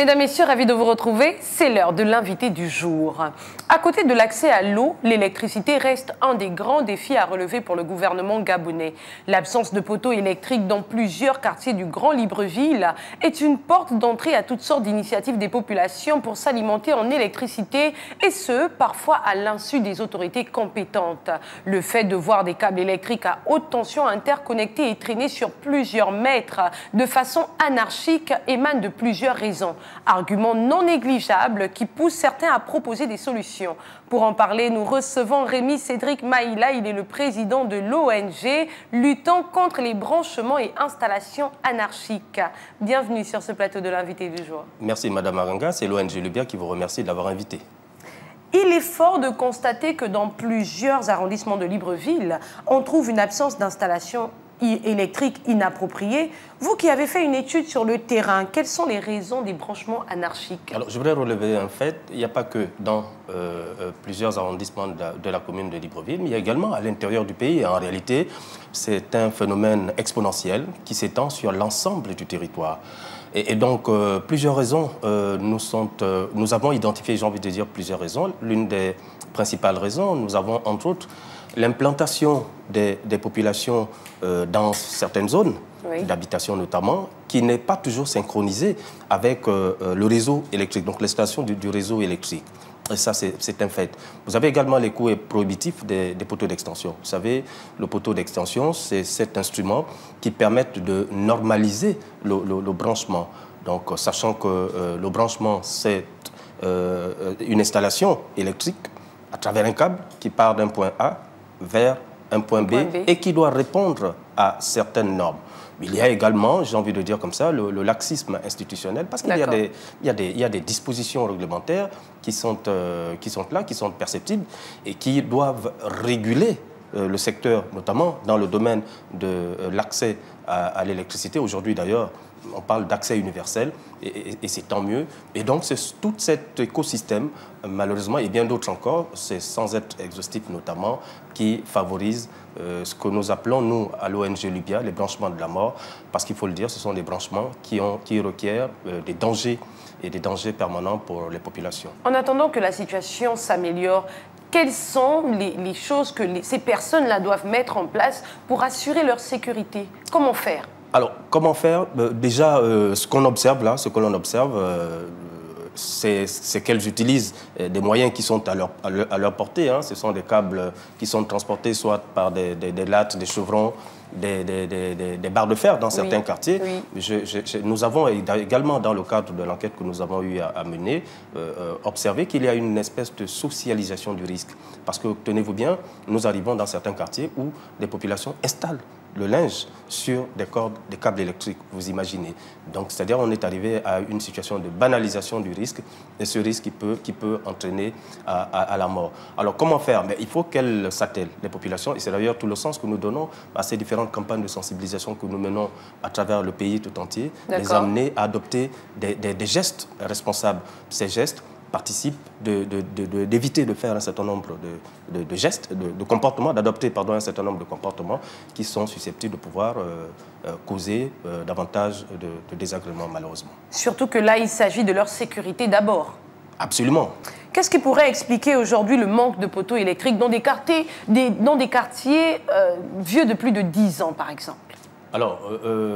Mesdames, Messieurs, ravi de vous retrouver. C'est l'heure de l'invité du jour. À côté de l'accès à l'eau, l'électricité reste un des grands défis à relever pour le gouvernement gabonais. L'absence de poteaux électriques dans plusieurs quartiers du Grand Libreville est une porte d'entrée à toutes sortes d'initiatives des populations pour s'alimenter en électricité, et ce, parfois à l'insu des autorités compétentes. Le fait de voir des câbles électriques à haute tension interconnectés et traînés sur plusieurs mètres de façon anarchique émane de plusieurs raisons. Argument non négligeable qui pousse certains à proposer des solutions. Pour en parler, nous recevons Rémi Cédric Maïla. Il est le président de l'ONG luttant contre les branchements et installations anarchiques. Bienvenue sur ce plateau de l'invité du jour. Merci Madame Aranga, c'est l'ONG Lubia qui vous remercie de l'avoir invité. Il est fort de constater que dans plusieurs arrondissements de Libreville, on trouve une absence d'installation électrique inappropriée. Vous qui avez fait une étude sur le terrain, quelles sont les raisons des branchements anarchiques? Alors, je voudrais relever un fait, il n'y a pas que dans plusieurs arrondissements de la commune de Libreville, mais il y a également à l'intérieur du pays. En réalité, c'est un phénomène exponentiel qui s'étend sur l'ensemble du territoire. Et donc, plusieurs raisons nous avons identifié, j'ai envie de dire, plusieurs raisons. L'une des principales raisons, nous avons entre autres l'implantation des populations dans certaines zones, oui, d'habitation notamment, qui n'est pas toujours synchronisée avec le réseau électrique, donc l'installation du réseau électrique. Et ça, c'est un fait. Vous avez également les coûts prohibitifs des poteaux d'extension. Vous savez, le poteau d'extension, c'est cet instrument qui permet de normaliser le branchement. Donc, sachant que le branchement, c'est une installation électrique à travers un câble qui part d'un point A vers un point B et qui doit répondre à certaines normes. Il y a également, j'ai envie de dire comme ça, le laxisme institutionnel, parce qu'il y a des dispositions réglementaires qui sont là, qui sont perceptibles et qui doivent réguler le secteur, notamment dans le domaine de l'accès à l'électricité. Aujourd'hui, d'ailleurs, on parle d'accès universel et c'est tant mieux. Et donc, c'est tout cet écosystème, malheureusement, et bien d'autres encore, c'est sans être exhaustif notamment, qui favorise ce que nous appelons, nous, à l'ONG Lubia, les branchements de la mort, parce qu'il faut le dire, ce sont des branchements qui requièrent des dangers et des dangers permanents pour les populations. En attendant que la situation s'améliore, quelles sont les choses que ces personnes-là doivent mettre en place pour assurer leur sécurité? Comment faire? Alors, comment faire? Déjà, ce qu'on observe là, c'est qu'elles utilisent des moyens qui sont à leur portée. Hein. Ce sont des câbles qui sont transportés soit par des lattes, des chevrons, des barres de fer dans certains quartiers. Oui. Nous avons également, dans le cadre de l'enquête que nous avons eu à mener, observé qu'il y a une espèce de socialisation du risque. Parce que, tenez-vous bien, nous arrivons dans certains quartiers où des populations installent le linge sur des câbles électriques, vous imaginez. Donc, c'est-à-dire on est arrivé à une situation de banalisation du risque, et ce risque qui peut entraîner à la mort. Alors, comment faire? Mais il faut qu'elles s'attellent, les populations, et c'est d'ailleurs tout le sens que nous donnons à ces différentes campagnes de sensibilisation que nous menons à travers le pays tout entier, les amener à adopter des gestes responsables. Ces gestes participe d'éviter de faire un certain nombre de gestes, de comportements, d'adopter un certain nombre de comportements qui sont susceptibles de pouvoir causer davantage de désagréments, malheureusement. Surtout que là, il s'agit de leur sécurité d'abord. Absolument. Qu'est-ce qui pourrait expliquer aujourd'hui le manque de poteaux électriques dans des quartiers vieux de plus de 10 ans, par exemple? Alors,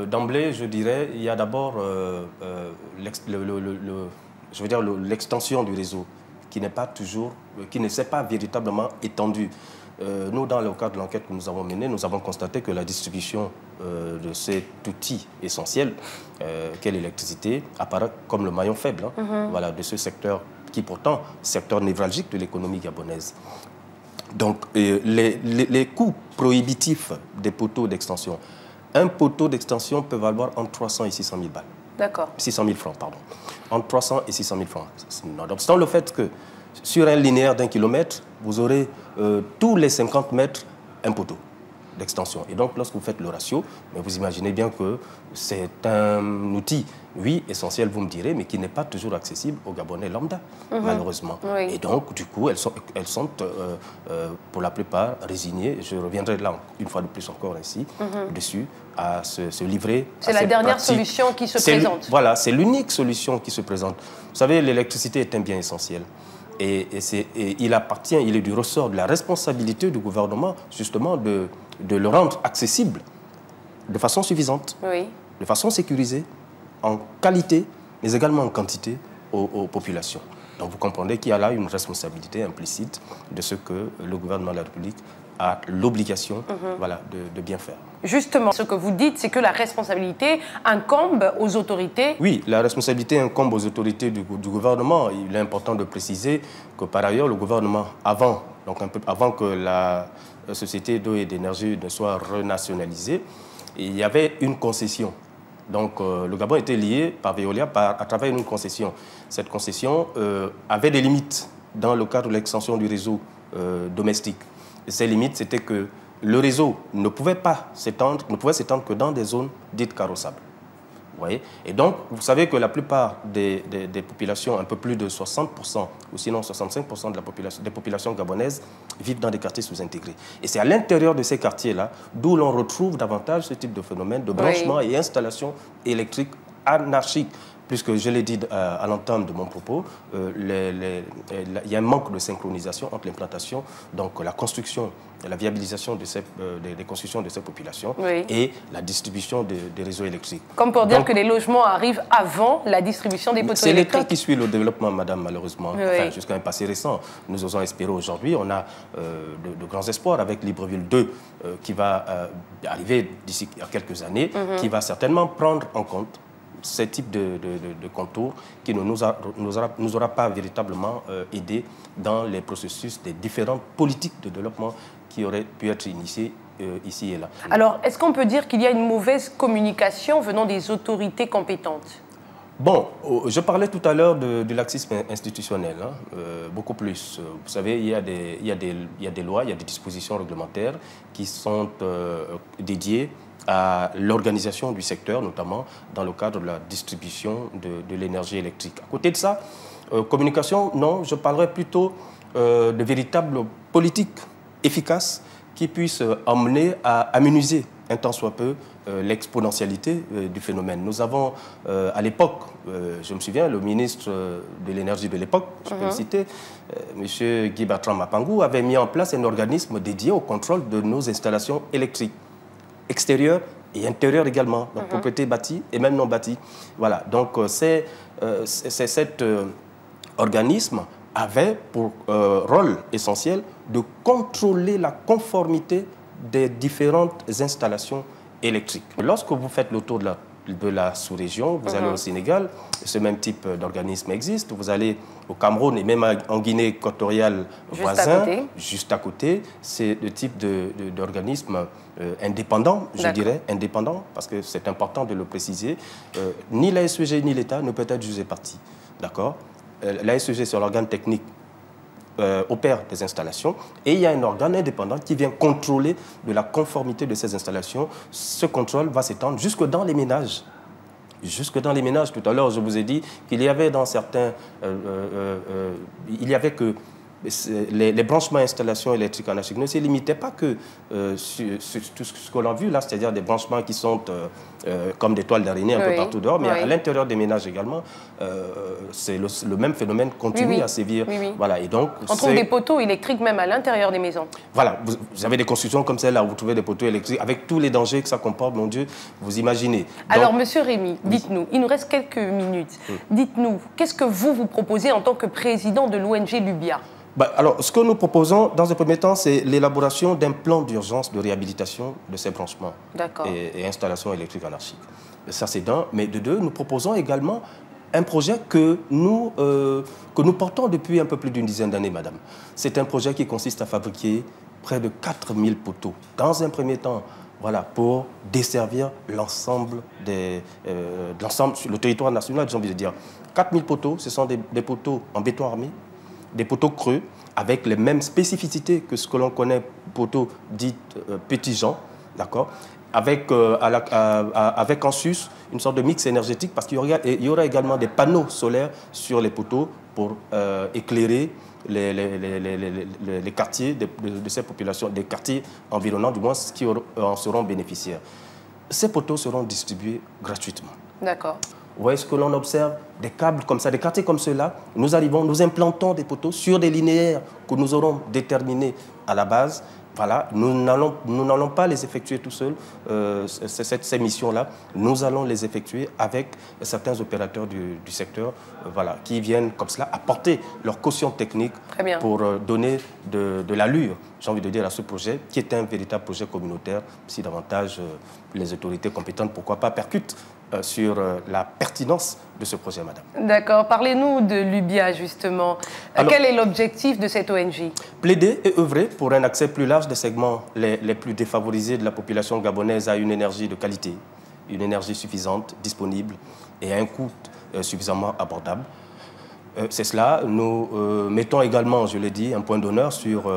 d'emblée, je dirais, il y a d'abord l'extension du réseau qui ne s'est pas véritablement étendue. Nous, dans le cadre de l'enquête que nous avons menée, nous avons constaté que la distribution de cet outil essentiel qu'est l'électricité apparaît comme le maillon faible voilà, de ce secteur qui pourtant secteur névralgique de l'économie gabonaise. Donc, les coûts prohibitifs des poteaux d'extension. Un poteau d'extension peut valoir entre 300 et 600 000 balles. D'accord. 600 000 francs, pardon. Entre 300 et 600 000 francs. Nonobstant le fait que sur un linéaire d'1 kilomètre, vous aurez tous les 50 mètres un poteau. d'extension. Et donc, lorsque vous faites le ratio, mais vous imaginez bien que c'est un outil, oui, essentiel, vous me direz, mais qui n'est pas toujours accessible aux Gabonais lambda, malheureusement. Oui. Et donc, du coup, elles sont pour la plupart résignées. Je reviendrai là, une fois de plus encore ici, dessus, à se livrer. C'est la dernière solution qui se présente. Voilà, c'est l'unique solution qui se présente. Vous savez, l'électricité est un bien essentiel. Et il appartient, il est du ressort de la responsabilité du gouvernement, justement, de le rendre accessible de façon suffisante, de façon sécurisée, en qualité, mais également en quantité aux populations. Donc vous comprenez qu'il y a là une responsabilité implicite de ce que le gouvernement de la République a l'obligation voilà, de bien faire. Justement, ce que vous dites, c'est que la responsabilité incombe aux autorités. Oui, la responsabilité incombe aux autorités du gouvernement. Il est important de préciser que par ailleurs, le gouvernement, donc un peu avant que la société d'eau et d'énergie ne soit renationalisée, il y avait une concession. Donc le Gabon était lié par Veolia à travers une concession. Cette concession avait des limites dans le cadre de l'extension du réseau domestique. Et ces limites, c'était que le réseau ne pouvait s'étendre que dans des zones dites carrossables. Vous voyez? Et donc, vous savez que la plupart des populations, un peu plus de 60%, ou sinon 65% des populations gabonaises, vivent dans des quartiers sous-intégrés. Et c'est à l'intérieur de ces quartiers-là d'où l'on retrouve davantage ce type de phénomène de branchement et installation électrique anarchique. Puisque je l'ai dit à l'entame de mon propos, il y a un manque de synchronisation entre l'implantation, donc la construction, la viabilisation des constructions de ces populations et la distribution des réseaux électriques. Comme pour dire que les logements arrivent avant la distribution des poteaux électriques. C'est l'État qui suit le développement, madame, malheureusement. Enfin, jusqu'à un passé récent. Nous osons espérer aujourd'hui, on a de grands espoirs avec Libreville 2 qui va arriver d'ici quelques années, qui va certainement prendre en compte ce type de contours qui ne nous aura pas véritablement aidé dans les processus des différentes politiques de développement qui auraient pu être initiées ici et là. Alors, est-ce qu'on peut dire qu'il y a une mauvaise communication venant des autorités compétentes? Bon, je parlais tout à l'heure de laxisme institutionnel, beaucoup plus. Vous savez, il y a des lois, il y a des dispositions réglementaires qui sont dédiées à l'organisation du secteur, notamment dans le cadre de la distribution de l'énergie électrique. À côté de ça, communication, non, je parlerai plutôt de véritables politiques efficaces qui puissent emmener à amenuiser un tant soit peu l'exponentialité du phénomène. Nous avons, à l'époque, je me souviens, le ministre de l'énergie de l'époque, je peux le citer, M. Guy Bertrand Mapangou, avait mis en place un organisme dédié au contrôle de nos installations électriques, extérieures et intérieures également, donc propriété bâtie et même non bâtie. Voilà, donc cet organisme avait pour rôle essentiel de contrôler la conformité des différentes installations électriques. Lorsque vous faites le tour de la sous-région, vous allez au Sénégal, ce même type d'organisme existe. Vous allez au Cameroun et même en Guinée équatoriale voisin, juste à côté. C'est le type d'organisme indépendant, je dirais, indépendant, parce que c'est important de le préciser. Ni la SEG ni l'État ne peut être jugé parti. D'accord? La SEG, c'est l'organe technique, opère des installations et il y a un organe indépendant qui vient contrôler de la conformité de ces installations. Ce contrôle va s'étendre jusque dans les ménages. Jusque dans les ménages. Tout à l'heure, je vous ai dit qu'il y avait dans certains... il y avait que les branchements installations électriques en Afrique ne se limitaient pas que sur tout ce qu'on a vu là, c'est-à-dire des branchements qui sont comme des toiles d'araignée un peu partout dehors, mais à l'intérieur des ménages également, c'est le même phénomène continue à sévir. Voilà, et donc, on trouve des poteaux électriques même à l'intérieur des maisons. Voilà, vous avez des constructions comme celle-là où vous trouvez des poteaux électriques avec tous les dangers que ça comporte, mon Dieu, vous imaginez. Donc, alors, Monsieur Rémy, dites-nous, il nous reste quelques minutes. Dites-nous, qu'est-ce que vous proposez en tant que président de l'ONG Lubia? Alors, ce que nous proposons, dans un premier temps, c'est l'élaboration d'un plan d'urgence de réhabilitation de ces branchements et installations électriques anarchiques. Ça, c'est d'un. Mais de deux, nous proposons également un projet que nous portons depuis un peu plus d'une dizaine d'années, madame. C'est un projet qui consiste à fabriquer près de 4000 poteaux, dans un premier temps, voilà, pour desservir l'ensemble sur le territoire national, j'ai envie de dire. 4000 poteaux, ce sont des poteaux en béton armé, des poteaux creux avec les mêmes spécificités que ce que l'on connaît poteaux dits petits gens, d'accord, avec, avec en sus une sorte de mix énergétique, parce qu'il y aura également des panneaux solaires sur les poteaux pour éclairer les quartiers de ces populations, des quartiers environnants, du moins, qui en seront bénéficiaires. Ces poteaux seront distribués gratuitement. D'accord. Vous voyez ce que l'on observe? Des câbles comme ça, des quartiers comme ceux-là. Nous implantons des poteaux sur des linéaires que nous aurons déterminés à la base. Voilà, nous n'allons pas les effectuer tout seuls, ces missions-là. Nous allons les effectuer avec certains opérateurs du secteur, voilà, qui viennent comme cela apporter leur caution technique pour donner de l'allure, j'ai envie de dire, à ce projet, qui est un véritable projet communautaire. Si davantage les autorités compétentes, pourquoi pas, percutent sur la pertinence de ce projet, madame. D'accord. Parlez-nous de l'UBIA, justement. Alors, quel est l'objectif de cette ONG? Plaider et œuvrer pour un accès plus large des segments les plus défavorisés de la population gabonaise à une énergie de qualité, une énergie suffisante, disponible et à un coût suffisamment abordable. C'est cela. Nous mettons également, je l'ai dit, un point d'honneur sur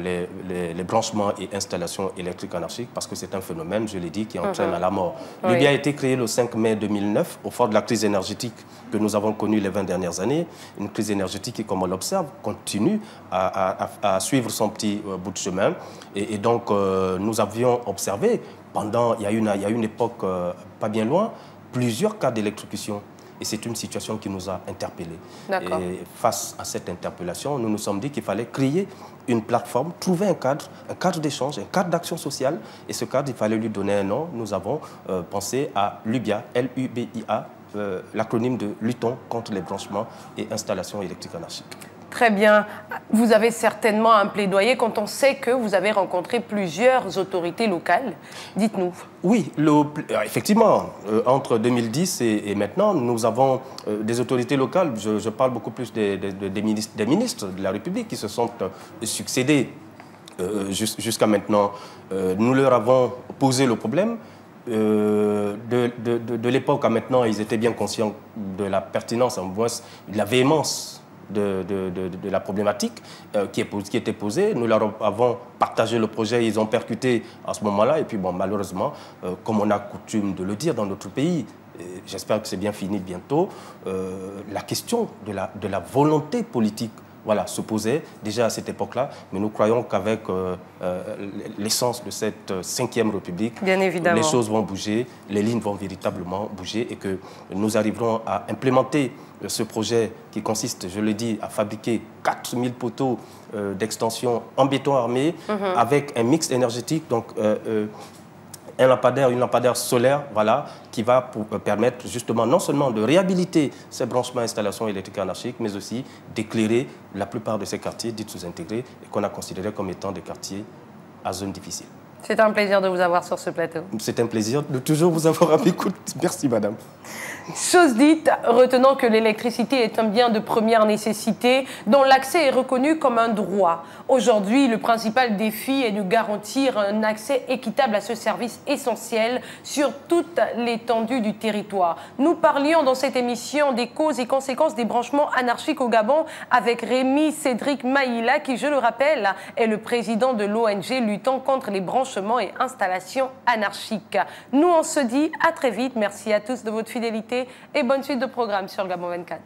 les branchements et installations électriques anarchiques, parce que c'est un phénomène, je l'ai dit, qui entraîne à la mort. Oui. L'UBIA a été créé le 5 mai 2009, au fort de la crise énergétique que nous avons connue les 20 dernières années. Une crise énergétique qui, comme on l'observe, continue à suivre son petit bout de chemin. Et donc, nous avions observé, il y a une époque pas bien loin, plusieurs cas d'électrocution. Et c'est une situation qui nous a interpellés. Et face à cette interpellation, nous nous sommes dit qu'il fallait créer une plateforme, trouver un cadre d'échange, un cadre d'action sociale. Et ce cadre, il fallait lui donner un nom. Nous avons pensé à l'UBIA, L-U-B-I-A, l'acronyme de Luttons contre les branchements et installations électriques anarchiques. Très bien. Vous avez certainement un plaidoyer quand on sait que vous avez rencontré plusieurs autorités locales. Dites-nous. Oui, effectivement, entre 2010 et maintenant, nous avons des autorités locales. Je parle beaucoup plus des ministres de la République qui se sont succédés jusqu'à maintenant. Nous leur avons posé le problème. De l'époque à maintenant, ils étaient bien conscients de la pertinence, en moins de la véhémence de la problématique qui était posée. Nous leur avons partagé le projet, ils ont percuté à ce moment-là. Et puis, bon, malheureusement, comme on a coutume de le dire dans notre pays, j'espère que c'est bien fini bientôt, la question de la volonté politique, voilà, se posait déjà à cette époque-là, mais nous croyons qu'avec l'essence de cette 5e République, les choses vont bouger, les lignes vont véritablement bouger et que nous arriverons à implémenter ce projet qui consiste, je le dis, à fabriquer 4000 poteaux d'extension en béton armé avec un mix énergétique, donc une lampadaire solaire, voilà, qui va permettre justement non seulement de réhabiliter ces branchements installations électriques anarchiques, mais aussi d'éclairer la plupart de ces quartiers dits sous-intégrés et qu'on a considérés comme étant des quartiers à zone difficile. C'est un plaisir de vous avoir sur ce plateau. C'est un plaisir de toujours vous avoir à l'écoute. Merci, madame. Chose dite, retenons que l'électricité est un bien de première nécessité dont l'accès est reconnu comme un droit. Aujourd'hui, le principal défi est de garantir un accès équitable à ce service essentiel sur toute l'étendue du territoire. Nous parlions dans cette émission des causes et conséquences des branchements anarchiques au Gabon avec Rémi Cédric Maïla qui, je le rappelle, est le président de l'ONG luttant contre les branchements et installations anarchiques. Nous, on se dit à très vite. Merci à tous de votre fidélité et bonne suite de programme sur Gabon 24.